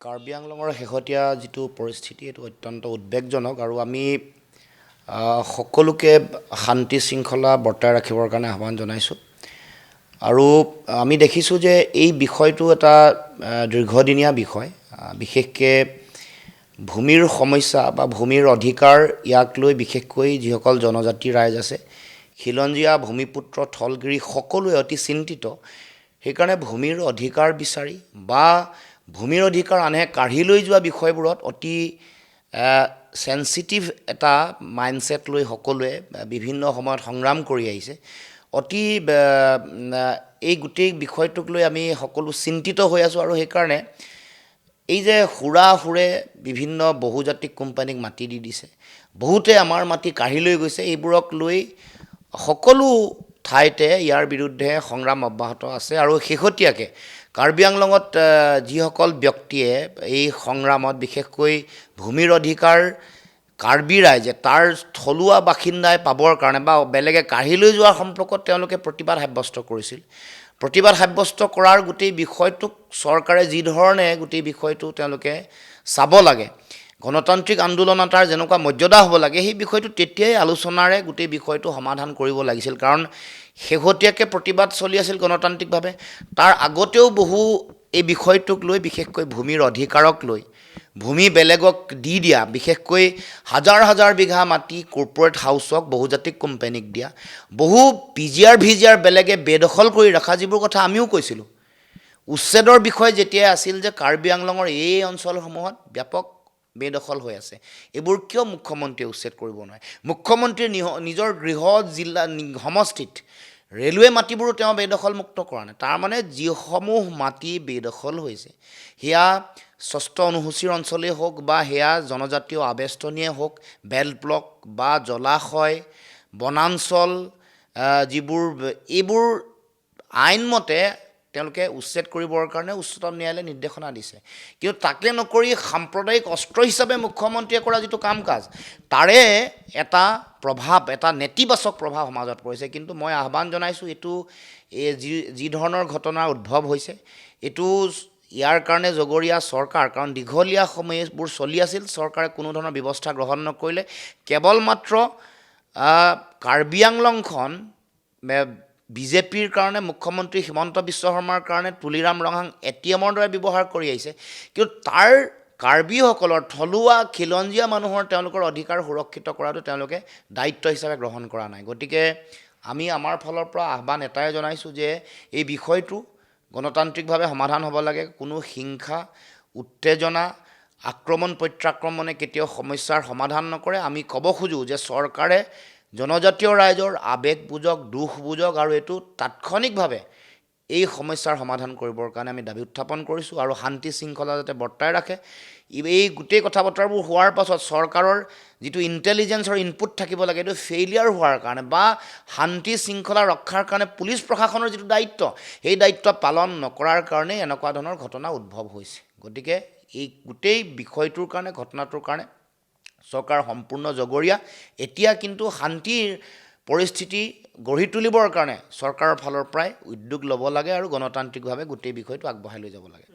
কাৰ্বি আংলঙৰ শেহতীয়া যিটো পৰিস্থিতি এইটো অত্যন্ত উদ্বেগজনক আৰু আমি সকলোকে শান্তি শৃংখলা বৰ্তাই ৰাখিবৰ কাৰণে আহ্বান জনাইছোঁ আৰু আমি দেখিছোঁ যে এই বিষয়টো এটা দীৰ্ঘদিনীয়া বিষয় বিশেষকৈ ভূমিৰ সমস্যা বা ভূমিৰ অধিকাৰ ইয়াক লৈ বিশেষকৈ যিসকল জনজাতি ৰাইজ আছে খিলঞ্জীয়া ভূমিপুত্ৰ থলগিৰি সকলোৱে অতি চিন্তিত সেইকাৰণে ভূমিৰ অধিকাৰ বিচাৰি বা ভূমিৰ অধিকাৰ আনে কাঢ়ি লৈ যোৱা বিষয়বোৰত অতি সেন্সিটিভ এটা মাইণ্ডছেট লৈ সকলোৱে বিভিন্ন সময়ত সংগ্ৰাম কৰি আহিছে অতি এই গোটেই বিষয়টোক লৈ আমি সকলো চিন্তিত হৈ আছোঁ আৰু সেইকাৰণে এই যে সুৰে বিভিন্ন বহুজাতিক কোম্পানীক মাটি দি দিছে বহুতে আমাৰ মাটি কাঢ়ি লৈ গৈছে এইবোৰক লৈ সকলো ঠাইতে ইয়াৰ বিৰুদ্ধে সংগ্ৰাম অব্যাহত আছে আৰু শেহতীয়াকৈ কাৰ্বি আংলঙত যিসকল ব্যক্তিয়ে এই সংগ্ৰামত বিশেষকৈ ভূমিৰ অধিকাৰ কাৰ্বি ৰাইজে তাৰ থলুৱা বাসিন্দাই পাবৰ কাৰণে বা বেলেগে কাঢ়ি লৈ যোৱাৰ সম্পৰ্কত তেওঁলোকে প্ৰতিবাদ সাব্যস্ত কৰিছিল প্ৰতিবাদ সাব্যস্ত কৰাৰ গোটেই বিষয়টোক চৰকাৰে যি ধৰণে গোটেই বিষয়টো তেওঁলোকে চাব লাগে গণতান্ত্ৰিক আন্দোলন এটাৰ যেনেকুৱা মৰ্যাদা হ'ব লাগে সেই বিষয়টো তেতিয়াই আলোচনাৰে গোটেই বিষয়টো সমাধান কৰিব লাগিছিল কাৰণ শেহতীয়াকৈ প্ৰতিবাদ চলি আছিল গণতান্ত্ৰিকভাৱে তাৰ আগতেও বহু এই বিষয়টোক লৈ বিশেষকৈ ভূমিৰ অধিকাৰক লৈ ভূমি বেলেগক দি দিয়া বিশেষকৈ হাজাৰ হাজাৰ বিঘা মাটি কৰ্পৰেট হাউচক বহুজাতিক কোম্পানীক দিয়া বহু পিজিআৰ বেলেগে বেদখল কৰি ৰখা যিবোৰ কথা আমিও কৈছিলোঁ উচ্ছেদৰ বিষয় যেতিয়া আছিল যে কাৰ্বি আংলঙৰ এই অঞ্চলসমূহত ব্যাপক বেদখল হৈ আছে এইবোৰ কিয় মুখ্যমন্ত্ৰীয়ে উচ্ছেদ কৰিব নোৱাৰে মুখ্যমন্ত্ৰীৰ নিজৰ গৃহ জিলা সমষ্টিত ৰেলৱে মাটিবোৰো তেওঁ বেদখল মুক্ত কৰা নাই তাৰমানে যিসমূহ মাটি বেদখল হৈছে সেয়া ষষ্ঠ অনুসূচীৰ অঞ্চলেই হওক বা সেয়া জনজাতীয় আৱেষ্টনীয়ে হওক বেল্ট ব্লক বা জলাশয় বনাঞ্চল যিবোৰ এইবোৰ আইনমতে তেওঁলোকে উচ্ছেদ কৰিবৰ কাৰণে উচ্চতম ন্যায়ালয়ে নিৰ্দেশনা দিছে কিন্তু তাকে নকৰি সাম্প্ৰদায়িক অস্ত্ৰ হিচাপে মুখ্যমন্ত্ৰীয়ে কৰা যিটো কাম কাজ তাৰে এটা প্ৰভাৱ এটা নেতিবাচক প্ৰভাৱ সমাজত পৰিছে কিন্তু মই আহ্বান জনাইছোঁ এইটো যি ধৰণৰ ঘটনাৰ উদ্ভৱ হৈছে এইটো ইয়াৰ কাৰণে জগৰীয়া চৰকাৰ কাৰণ দীঘলীয়া সময়বোৰ চলি আছিল চৰকাৰে কোনো ধৰণৰ ব্যৱস্থা গ্ৰহণ নকৰিলে কেৱল মাত্ৰ কাৰ্বি আংলংখন বিজেপিৰ কাৰণে মুখ্যমন্ত্ৰী হিমন্ত বিশ্ব শৰ্মাৰ কাৰণে তুলিৰাম ৰঙাং এটিএমৰ দৰে ব্যৱহাৰ কৰি আহিছে কিন্তু তাৰ কাৰ্বিসকলৰ থলুৱা খিলঞ্জীয়া মানুহৰ তেওঁলোকৰ অধিকাৰ সুৰক্ষিত কৰাটো তেওঁলোকে দায়িত্ব হিচাপে গ্ৰহণ কৰা নাই গতিকে আমি আমাৰ ফালৰ পৰা আহ্বান এটাই জনাইছোঁ যে এই বিষয়টো গণতান্ত্ৰিকভাৱে সমাধান হ'ব লাগে কোনো হিংসা উত্তেজনা আক্ৰমণ প্ৰত্যাক্ৰমণে কেতিয়াও সমস্যাৰ সমাধান নকৰে আমি ক'ব খোজোঁ যে চৰকাৰে জনজাতীয় ৰাইজৰ আৱেগ বুজক দুখ বুজক আৰু এইটো তাৎক্ষণিকভাৱে এই সমস্যাৰ সমাধান কৰিবৰ কাৰণে আমি দাবী উত্থাপন কৰিছোঁ আৰু শান্তি শৃংখলা যাতে বৰ্তাই ৰাখে এই গোটেই কথা বতৰাবোৰ হোৱাৰ পাছত চৰকাৰৰ যিটো ইণ্টেলিজেন্সৰ ইনপুট থাকিব লাগে এইটো ফেইলিয়াৰ হোৱাৰ কাৰণে বা শান্তি শৃংখলা ৰক্ষাৰ কাৰণে পুলিচ প্ৰশাসনৰ যিটো দায়িত্ব সেই দায়িত্ব পালন নকৰাৰ কাৰণে এনেকুৱা ধৰণৰ ঘটনা উদ্ভৱ হৈছে গতিকে এই গোটেই বিষয়টোৰ কাৰণে ঘটনাটোৰ কাৰণে চৰকাৰ সম্পূৰ্ণ জগৰীয়া এতিয়া কিন্তু শান্তিৰ পৰিস্থিতি গঢ়ি তুলিবৰ কাৰণে চৰকাৰৰ ফালৰ পৰাই উদ্যোগ ল'ব লাগে আৰু গণতান্ত্ৰিকভাৱে গোটেই বিষয়টো আগবঢ়াই লৈ যাব লাগে